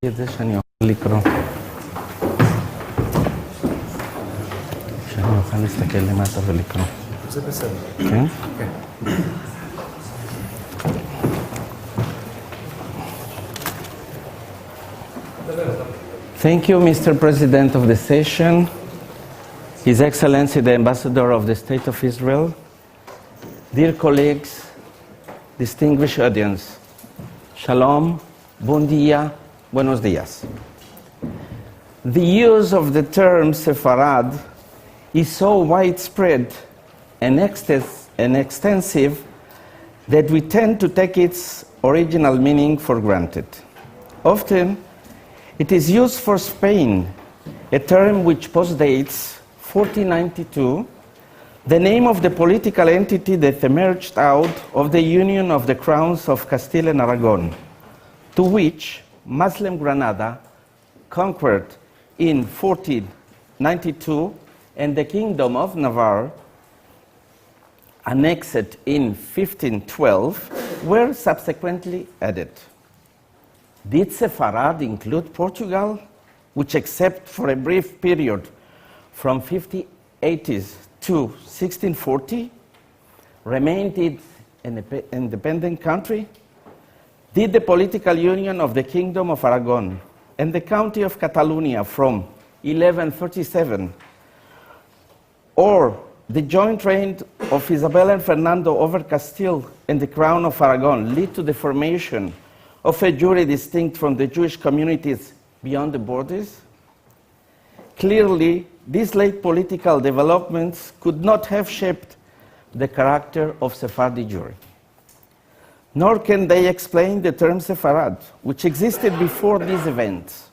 את זה שאני אוכל לקרוא. שאני אוכל להסתכל למטה ולקרוא. זה בסדר. כן? כן. Thank you, Mr. President of the session, His Excellency the Ambassador of the State of Israel, dear colleagues, distinguished audience, Shalom, bon dia, buenos dias. The use of the term Sepharad is so widespread and extensive that we tend to take its original meaning for granted. Often, it is used for Spain, a term which postdates 1492, the name of the political entity that emerged out of the union of the crowns of Castile and Aragon, to which Muslim Granada conquered in 1492 and the Kingdom of Navarre, annexed in 1512, were subsequently added. Did Sepharad include Portugal, which except for a brief period from 1580s to 1640, remained an independent country? Did the political union of the Kingdom of Aragon and the County of Catalonia from 1137, or the joint reign of Isabel and Fernando over Castile and the Crown of Aragon lead to the formation of a Jewry distinct from the Jewish communities beyond the borders? Clearly, these late political developments could not have shaped the character of Sephardi Jewry. Nor can they explain the term Sepharad, which existed before these events.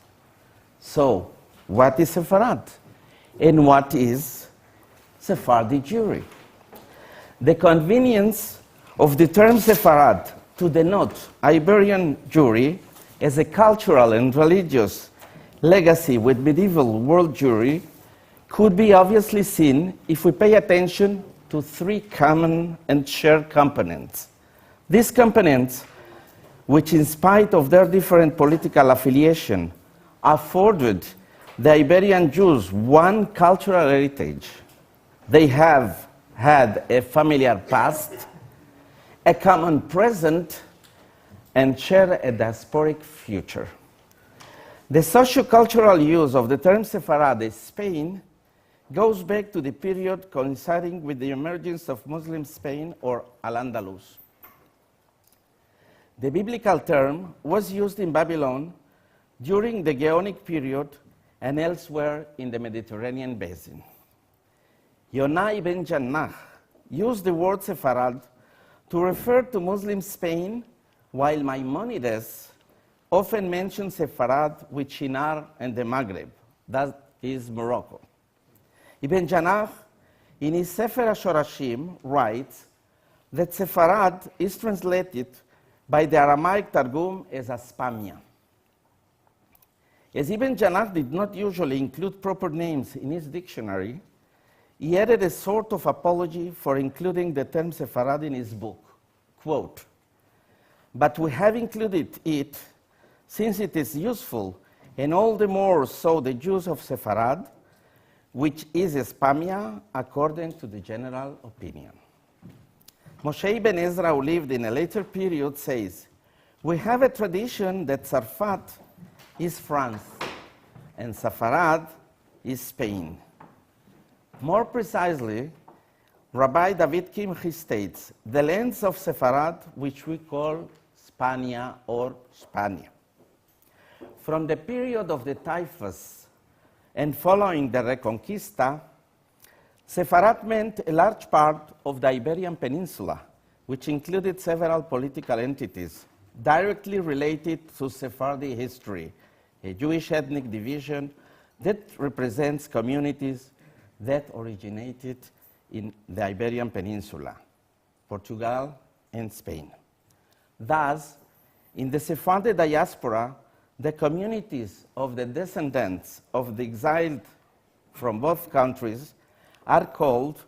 So, what is Sepharad? And what is Sephardi Jewry? The convenience of the term Sepharad to denote Iberian Jewry as a cultural and religious legacy with medieval world Jewry could be obviously seen if we pay attention to three common and shared components. These components, which in spite of their different political affiliation, afforded the Iberian Jews one cultural heritage. They have had a familiar past, a common present, and share a diasporic future. The sociocultural use of the term Sepharad in Spain goes back to the period coinciding with the emergence of Muslim Spain, or Al-Andalus. The biblical term was used in Babylon during the Gaonic period and elsewhere in the Mediterranean basin. Yonah ibn Jannah used the word Sepharad to refer to Muslim Spain, while Maimonides often mentions Sepharad with Shinar and the Maghreb, that is Morocco. Ibn Jannah, in his Sefer HaShorashim, writes that Sepharad is translated by the Aramaic Targum as Aspamia. As Ibn Jannah did not usually include proper names in his dictionary, he added a sort of apology for including the term Sepharad in his book. Quote, "But we have included it since it is useful, and all the more so the Jews of Sepharad, which is Hispania according to the general opinion." Moshe ibn Ezra, who lived in a later period, says, "We have a tradition that Sarfat is France and Sepharad is Spain." More precisely, Rabbi David Kimchi states, "The lands of Sepharad, which we call Spania or Spania. From the period of the typhus and following the Reconquista, Sepharad meant a large part of the Iberian Peninsula, which included several political entities directly related to Sephardi history, a Jewish ethnic division that represents communities that originated in the Iberian Peninsula, Portugal and Spain. Thus, in the Sephardi diaspora, the communities of the descendants of the exiled from both countries are called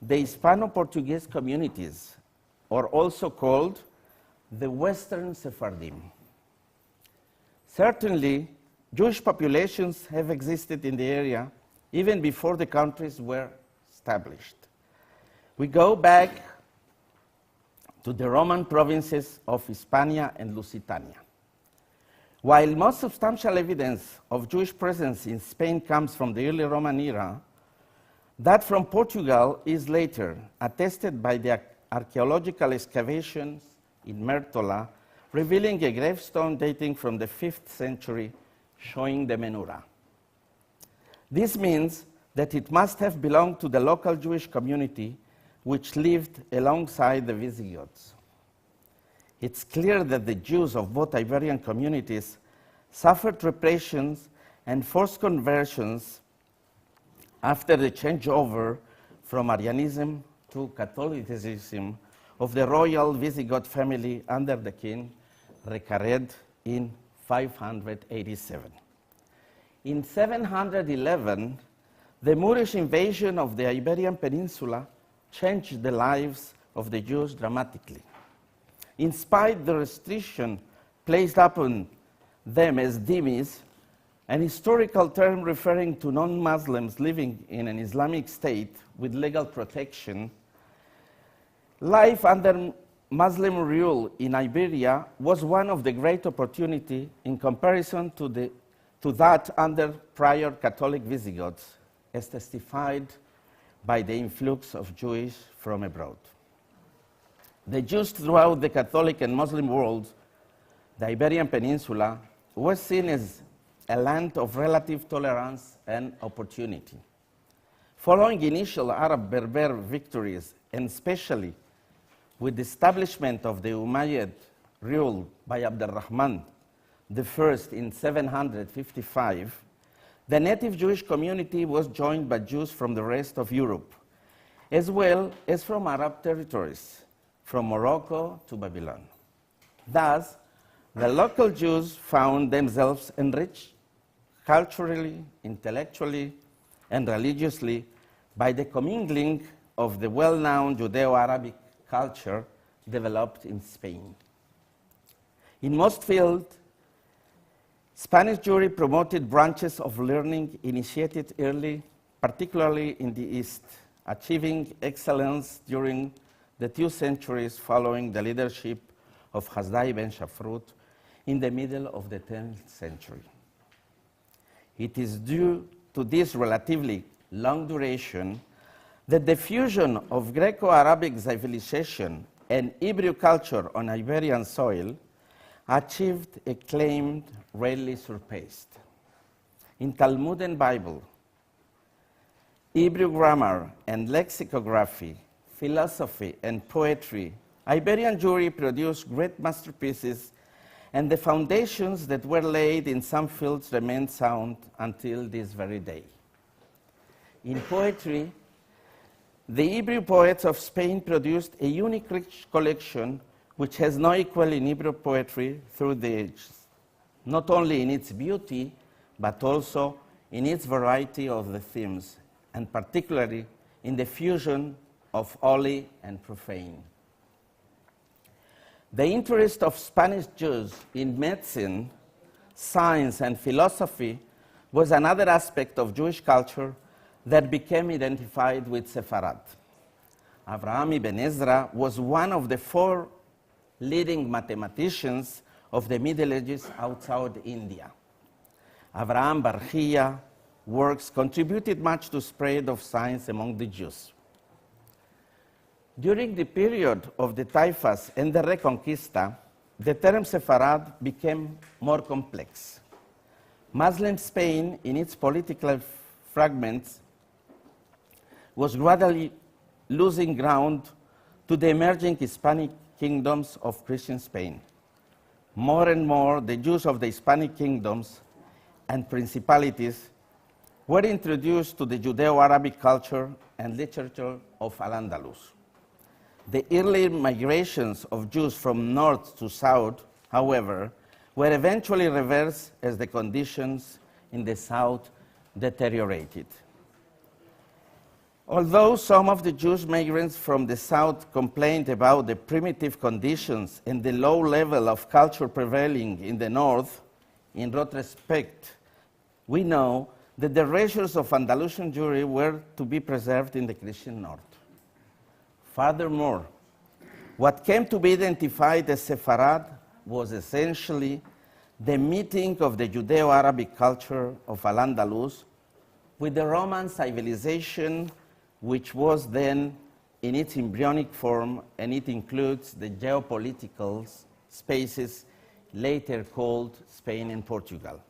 the Hispano-Portuguese communities, or also called the Western Sephardim. Certainly, Jewish populations have existed in the area even before the countries were established. We go back to the Roman provinces of Hispania and Lusitania. While most substantial evidence of Jewish presence in Spain comes from the early Roman era, that from Portugal is later attested by the archaeological excavations in Mértola, revealing a gravestone dating from the 5th century showing the menorah. This means that it must have belonged to the local Jewish community which lived alongside the Visigoths. It's clear that the Jews of both Iberian communities suffered repressions and forced conversions after the changeover from Arianism to Catholicism of the royal Visigoth family under the king Recared in 587. In 711, the Moorish invasion of the Iberian Peninsula changed the lives of the Jews dramatically. In spite of the restriction placed upon them as dhimmis, an historical term referring to non-Muslims living in an Islamic state with legal protection, life under Muslim rule in Iberia was one of the great opportunity in comparison to that under prior Catholic Visigoths, as testified by the influx of Jews from abroad. The Jews throughout the Catholic and Muslim world, the Iberian Peninsula, was seen as a land of relative tolerance and opportunity. Following initial Arab-Berber victories, and especially with the establishment of the Umayyad rule by Abdurrahman I in 755, the native Jewish community was joined by Jews from the rest of Europe, as well as from Arab territories, from Morocco to Babylon. Thus, the local Jews found themselves enriched culturally, intellectually, and religiously by the commingling of the well-known Judeo-Arabic culture developed in Spain. In most fields, Spanish Jewry promoted branches of learning initiated early, particularly in the East, achieving excellence during the 2 centuries following the leadership of Hasdai ben Shafrut in the middle of the 10th century. It is due to this relatively long duration that the fusion of Greco-Arabic civilization and Hebrew culture on Iberian soil achieved a claim rarely surpassed. In Talmud and Bible, Hebrew grammar and lexicography, philosophy and poetry, Iberian Jewry produced great masterpieces, and the foundations that were laid in some fields remain sound until this very day. In poetry, the Hebrew poets of Spain produced a unique rich collection which has no equal in Hebrew poetry through the ages, not only in its beauty, but also in its variety of the themes, and particularly in the fusion of holy and profane. The interest of Spanish Jews in medicine, science, and philosophy was another aspect of Jewish culture that became identified with Sepharad. Avraham ibn Ezra was one of the 4 leading mathematicians of the Middle Ages outside India. Avraham bar Chiya works contributed much to spread of science among the Jews. During the period of the Taifas and the Reconquista, the term Sepharad became more complex. Muslim Spain, in its political fragments, was gradually losing ground to the emerging Hispanic kingdoms of Christian Spain. More and more, the Jews of the Hispanic kingdoms and principalities were introduced to the Judeo-Arabic culture and literature of Al-Andalus. The early migrations of Jews from north to south, however, were eventually reversed as the conditions in the south deteriorated. Although some of the Jewish migrants from the south complained about the primitive conditions and the low level of culture prevailing in the north, in retrospect, we know that the treasures of Andalusian Jewry were to be preserved in the Christian North. Furthermore, what came to be identified as Sepharad was essentially the meeting of the Judeo-Arabic culture of Al-Andalus with the Roman civilization, which was then in its embryonic form, and it includes the geopolitical spaces later called Spain and Portugal.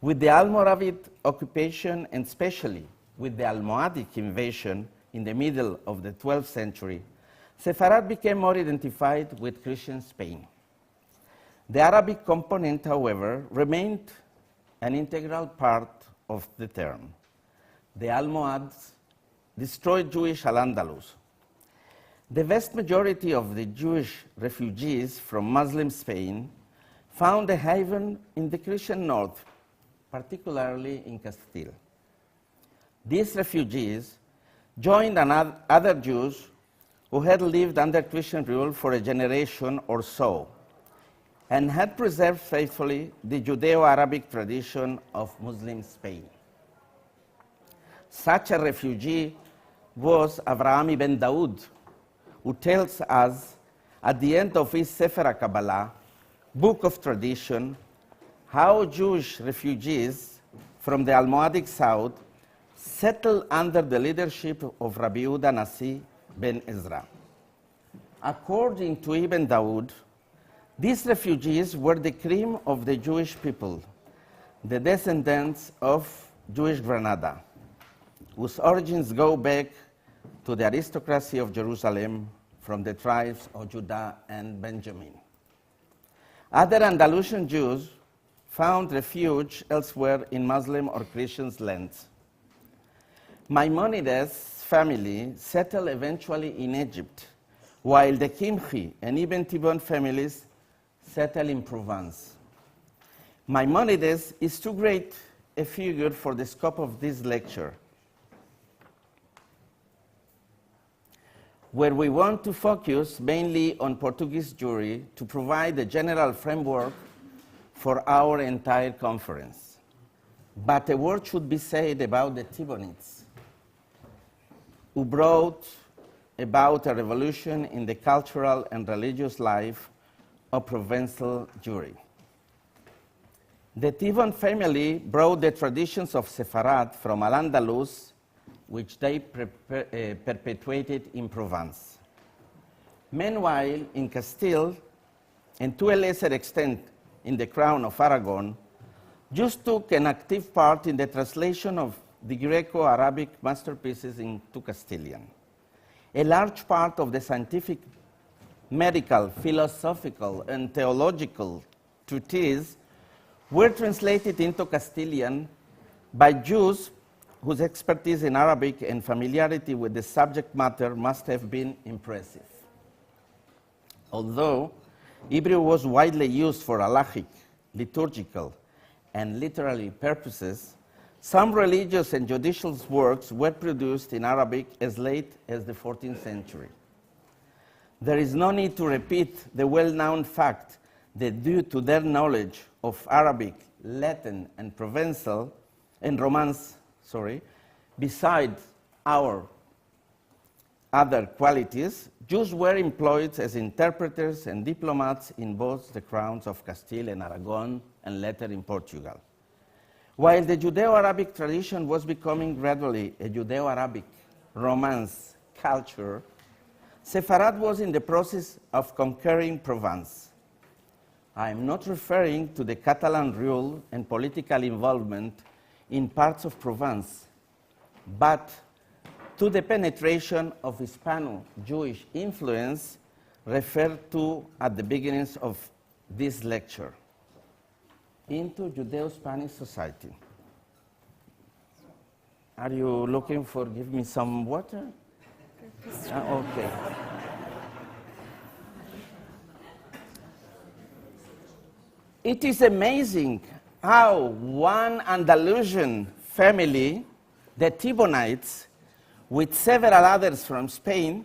With the Almoravid occupation, and especially with the Almohadic invasion in the middle of the 12th century, Sepharad became more identified with Christian Spain. The Arabic component, however, remained an integral part of the term. The Almohads destroyed Jewish Al-Andalus. The vast majority of the Jewish refugees from Muslim Spain found a haven in the Christian north, particularly in Castile. These refugees joined other Jews who had lived under Christian rule for a generation or so, and had preserved faithfully the Judeo-Arabic tradition of Muslim Spain. Such a refugee was Avraham ibn Daud, who tells us at the end of his Sefer HaKabbalah, book of tradition, how Jewish refugees from the Almohadic South settled under the leadership of Rabbi Yehuda Nasi ben Ezra. According to Ibn Daud, these refugees were the cream of the Jewish people, the descendants of Jewish Granada, whose origins go back to the aristocracy of Jerusalem from the tribes of Judah and Benjamin. Other Andalusian Jews found refuge elsewhere in Muslim or Christian lands. Maimonides' family settled eventually in Egypt, while the Kimchi and Ibn Tibon families settled in Provence. Maimonides is too great a figure for the scope of this lecture, where we want to focus mainly on Portuguese Jewry to provide a general framework for our entire conference. But a word should be said about the Tibonites, who brought about a revolution in the cultural and religious life of Provençal Jewry. The Tibon family brought the traditions of Sepharad from Al-Andalus, which they perpetuated in Provence. Meanwhile, in Castile, and to a lesser extent in the Crown of Aragon, Jews took an active part in the translation of the Greco-Arabic masterpieces into Castilian. A large part of the scientific, medical, philosophical, and theological treatises were translated into Castilian by Jews whose expertise in Arabic and familiarity with the subject matter must have been impressive. Although Hebrew was widely used for halachic, liturgical, and literary purposes, some religious and judicial works were produced in Arabic as late as the 14th century. There is no need to repeat the well-known fact that due to their knowledge of Arabic, Latin, and Provençal, and Romance, besides our other qualities, Jews were employed as interpreters and diplomats in both the crowns of Castile and Aragon, and later in Portugal. While the Judeo-Arabic tradition was becoming gradually a Judeo-Arabic Romance culture, Sepharad was in the process of conquering Provence. I am not referring to the Catalan rule and political involvement in parts of Provence, but to the penetration of Hispano-Jewish influence referred to at the beginnings of this lecture into Judeo-Spanish society. Are you looking for, give me some water? Okay. It is amazing how one Andalusian family, the Tibonites, with several others from Spain,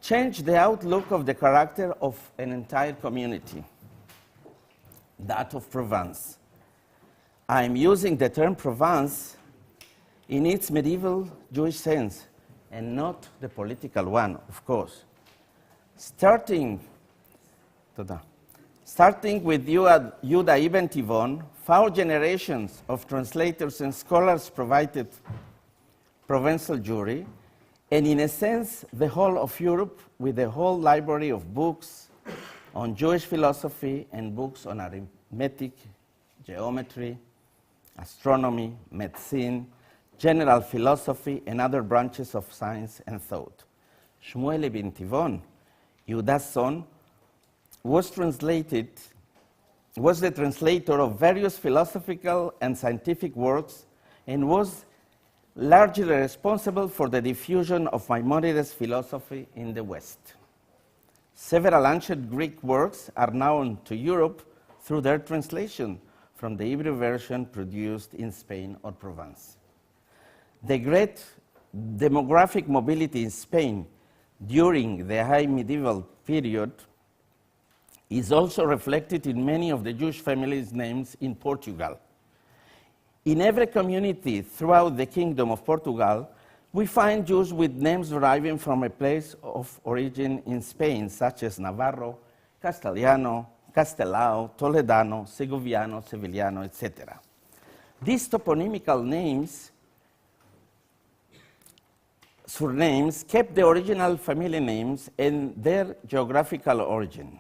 changed the outlook of the character of an entire community. that of Provence. I'm using the term Provence in its medieval Jewish sense, and not the political one, of course. Starting with Yehuda Ibn Tivon, 4 generations of translators and scholars provided Provençal Jewry, and in a sense, the whole of Europe with a whole library of books on Jewish philosophy and books on arithmetic, geometry, astronomy, medicine, general philosophy, and other branches of science and thought. Shmuel ibn Tivon, Yehuda's son, was the translator of various philosophical and scientific works and was largely responsible for the diffusion of Maimonides' philosophy in the West. Several ancient Greek works are known to Europe through their translation from the Hebrew version produced in Spain or Provence. The great demographic mobility in Spain during the high medieval period is also reflected in many of the Jewish families' names in Portugal. In every community throughout the Kingdom of Portugal, we find Jews with names deriving from a place of origin in Spain, such as Navarro, Castellano, Castelao, Toledano, Segoviano, Sevillano, etc. These toponymical names, surnames, kept the original family names and their geographical origin.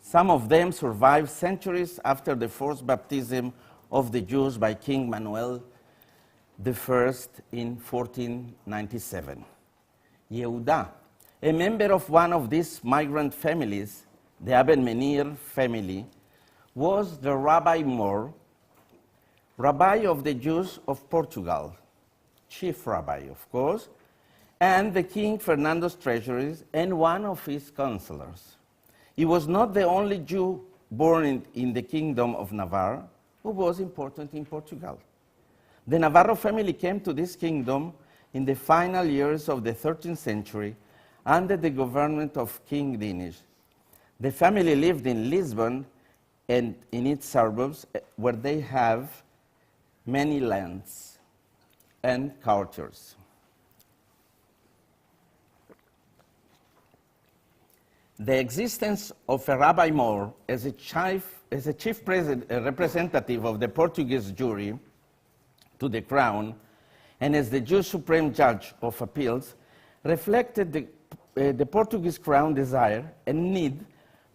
Some of them survived centuries after the forced baptism of the Jews by King Manuel I in 1497. Yehuda, a member of one of these migrant families, the Aben Menir family, was the Rabbi Mor, rabbi of the Jews of Portugal, chief rabbi, of course, and the King Fernando's treasuries, and one of his counselors. He was not the only Jew born in the Kingdom of Navarre who was important in Portugal. The Navarro family came to this kingdom in the final years of the 13th century under the government of King Dinis. The family lived in Lisbon and in its suburbs, where they have many lands and cultures. The existence of a Rabbi Mor as a chief representative of the Portuguese Jewry to the crown and as the Jewish Supreme Judge of Appeals reflected the Portuguese crown desire and need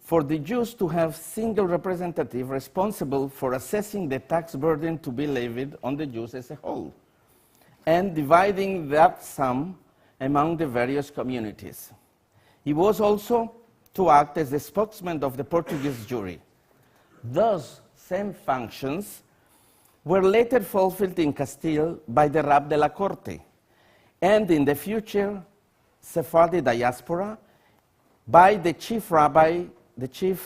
for the Jews to have single representative responsible for assessing the tax burden to be levied on the Jews as a whole and dividing that sum among the various communities. He was also to act as the spokesman of the Portuguese Jewry. Those same functions were later fulfilled in Castile by the Rab de la Corte, and in the future Sephardi diaspora by the chief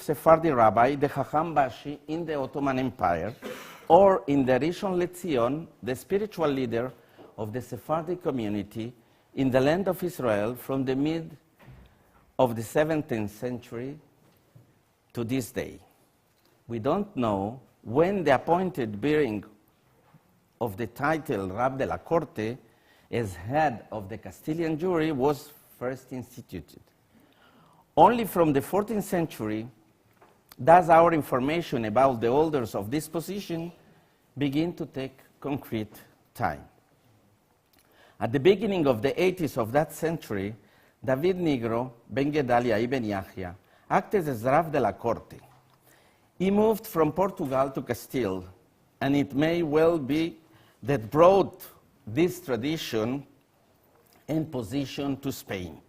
Sephardi rabbi, the Chacham Bashi in the Ottoman Empire, or in the Rishon LeZion, the spiritual leader of the Sephardi community in the land of Israel from the mid of the 17th century to this day. We don't know when the appointed bearing of the title Rab de la Corte as head of the Castilian Jewry was first instituted. Only from the 14th century does our information about the holders of this position begin to take concrete time. At the beginning of the 80s of that century, David Nigro, Ben Gedalia ibn Yahya, acted as Rav de la Corte. He moved from Portugal to Castile, and it may well be that brought this tradition and position to Spain.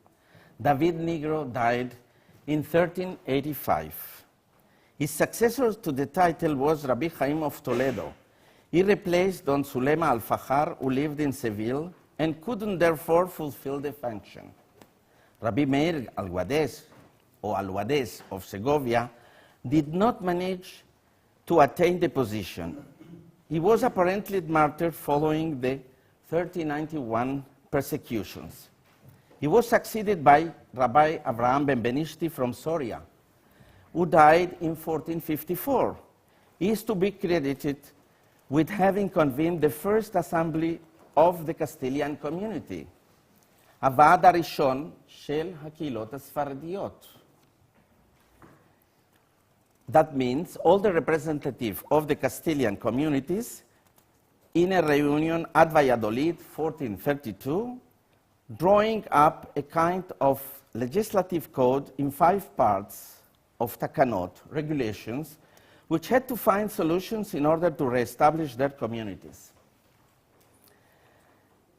David Nigro died in 1385. His successor to the title was Rabbi Chaim of Toledo. He replaced Don Sulema al-Fahar, who lived in Seville and couldn't therefore fulfill the function. Rabbi Meir Alwadez, or Alwadez of Segovia, did not manage to attain the position. He was apparently martyred following the 1391 persecutions. He was succeeded by Rabbi Avraham ben Benishti from Soria, who died in 1454. is to be credited with having convened the first assembly of the Castilian community, הוועד הראשון של הקהילות הספרדיות. That means all the representatives of the Castilian communities in a reunion at Valladolid, 1432, drawing up a kind of legislative code in 5 parts of takanot, regulations, which had to find solutions in order to reestablish their communities.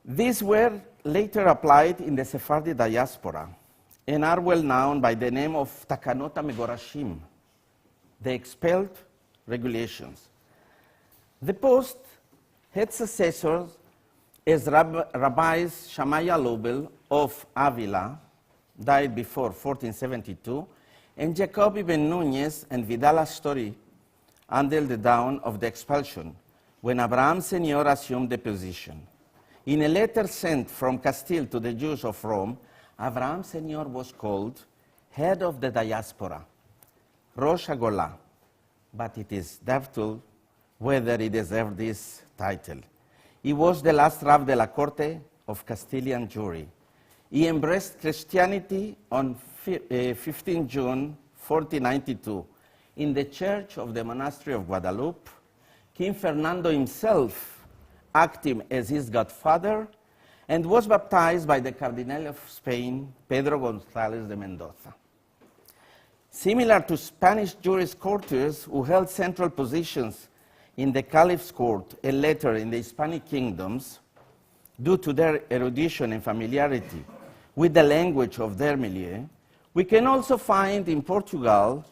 These were later applied in the Sephardi diaspora and are well known by the name of takanot המגורשים, the expelled regulations. The post had successors as Rabbis Shammai Lubel of Avila, died before 1472, and Jacobi ben Núñez and Vidal Astori until the dawn of the expulsion, when Abraham Senior assumed the position. In a letter sent from Castile to the Jews of Rome, Abraham Senior was called head of the diaspora, Rosh HaGolah, but it is doubtful whether he deserved this title. He was the last Rav de la Corte of Castilian Jewry. He embraced Christianity on 15 June 1492 in the church of the monastery of Guadalupe. King Fernando himself acted as his godfather and was baptized by the Cardinal of Spain, Pedro González de Mendoza. Similar to Spanish Jewish courtiers who held central positions in the Caliph's court and later in the Hispanic kingdoms, due to their erudition and familiarity with the language of their milieu, we can also find in Portugal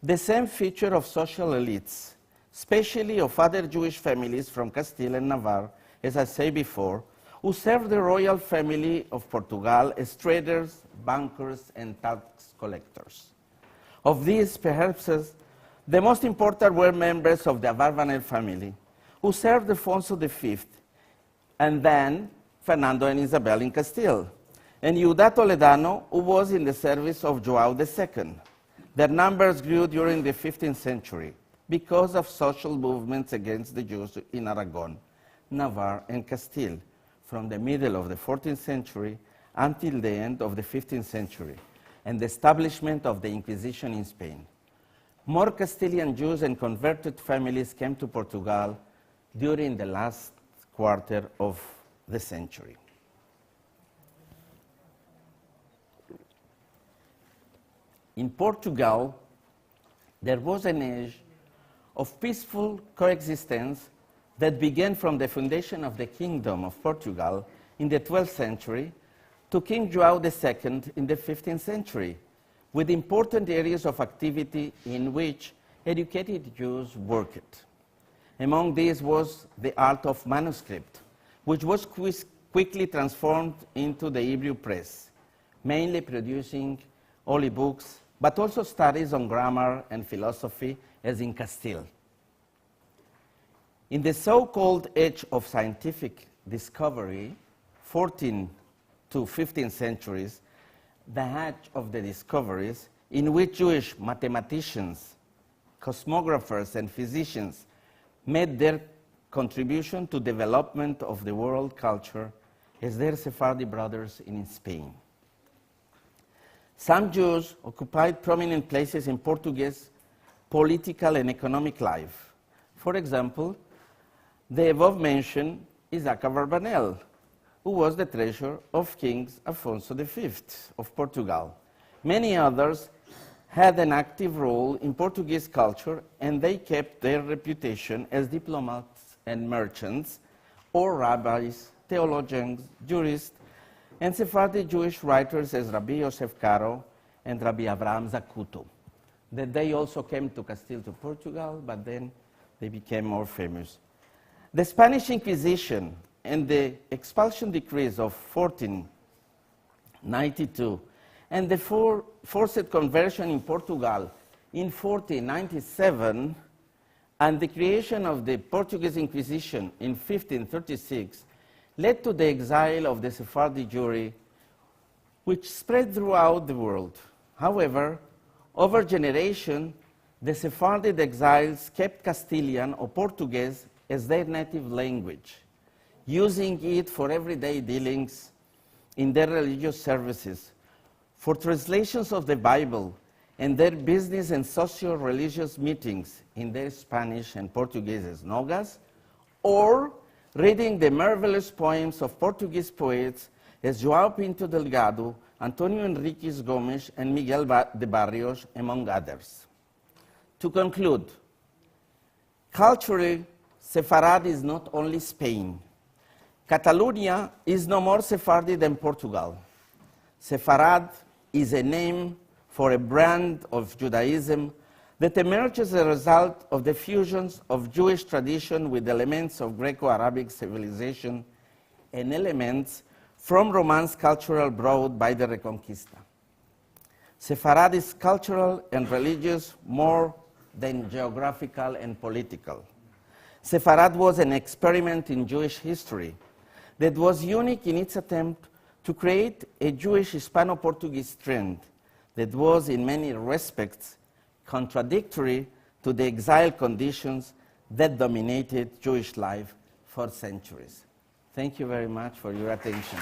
the same feature of social elites, especially of other Jewish families from Castile and Navarre, as I said before, who served the royal family of Portugal as traders, bankers, and tax collectors. Of these, perhaps the most important were members of the Abarbanel family, who served Alfonso V, and then Fernando and Isabel in Castile, and Ciudad Toledano, who was in the service of Joao II. Their numbers grew during the 15th century because of social movements against the Jews in Aragon, Navarre, and Castile, from the middle of the 14th century until the end of the 15th century, and the establishment of the Inquisition in Spain. More Castilian Jews and converted families came to Portugal during the last quarter of the century. In Portugal, there was an age of peaceful coexistence that began from the foundation of the Kingdom of Portugal in the 12th century to King Joao II in the 15th century, with important areas of activity in which educated Jews worked. Among these was the art of manuscript, which was quickly transformed into the Hebrew press, mainly producing holy books, but also studies on grammar and philosophy, as in Castile. In the so-called age of scientific discovery, 14th to 15th centuries, the age of the discoveries, in which Jewish mathematicians, cosmographers, and physicians made their contribution to development of the world culture as their Sephardi brothers in Spain. Some Jews occupied prominent places in Portuguese political and economic life. For example, the above-mentioned Isaac Abarbanel, who was the treasurer of King Alfonso V of Portugal. Many others had an active role in Portuguese culture, and they kept their reputation as diplomats and merchants, or rabbis, theologians, jurists, and Sephardi Jewish writers as Rabbi Yosef Caro and Rabbi Abraham Zacuto. That they also came to Castile, to Portugal, but then they became more famous. The Spanish Inquisition and the expulsion decrees of 1492 and the forced conversion in Portugal in 1497 and the creation of the Portuguese Inquisition in 1536 led to the exile of the Sephardi Jewry, which spread throughout the world. However, over generations, the Sephardic exiles kept Castilian or Portuguese as their native language, using it for everyday dealings in their religious services, for translations of the Bible, and their business and socio-religious meetings in their Spanish and Portuguese nogas, or reading the marvelous poems of Portuguese poets as João Pinto Delgado, Antonio Henriques Gomes, and Miguel de Barrios, among others. To conclude, culturally, Sepharad is not only Spain. Catalonia is no more Sephardi than Portugal. Sepharad is a name for a brand of Judaism that emerges as a result of the fusions of Jewish tradition with elements of Greco-Arabic civilization and elements from Romance culture brought by the Reconquista. Sepharad is cultural and religious more than geographical and political. Sepharad was an experiment in Jewish history that was unique in its attempt to create a Jewish Hispano-Portuguese trend that was in many respects contradictory to the exile conditions that dominated Jewish life for centuries. Thank you very much for your attention.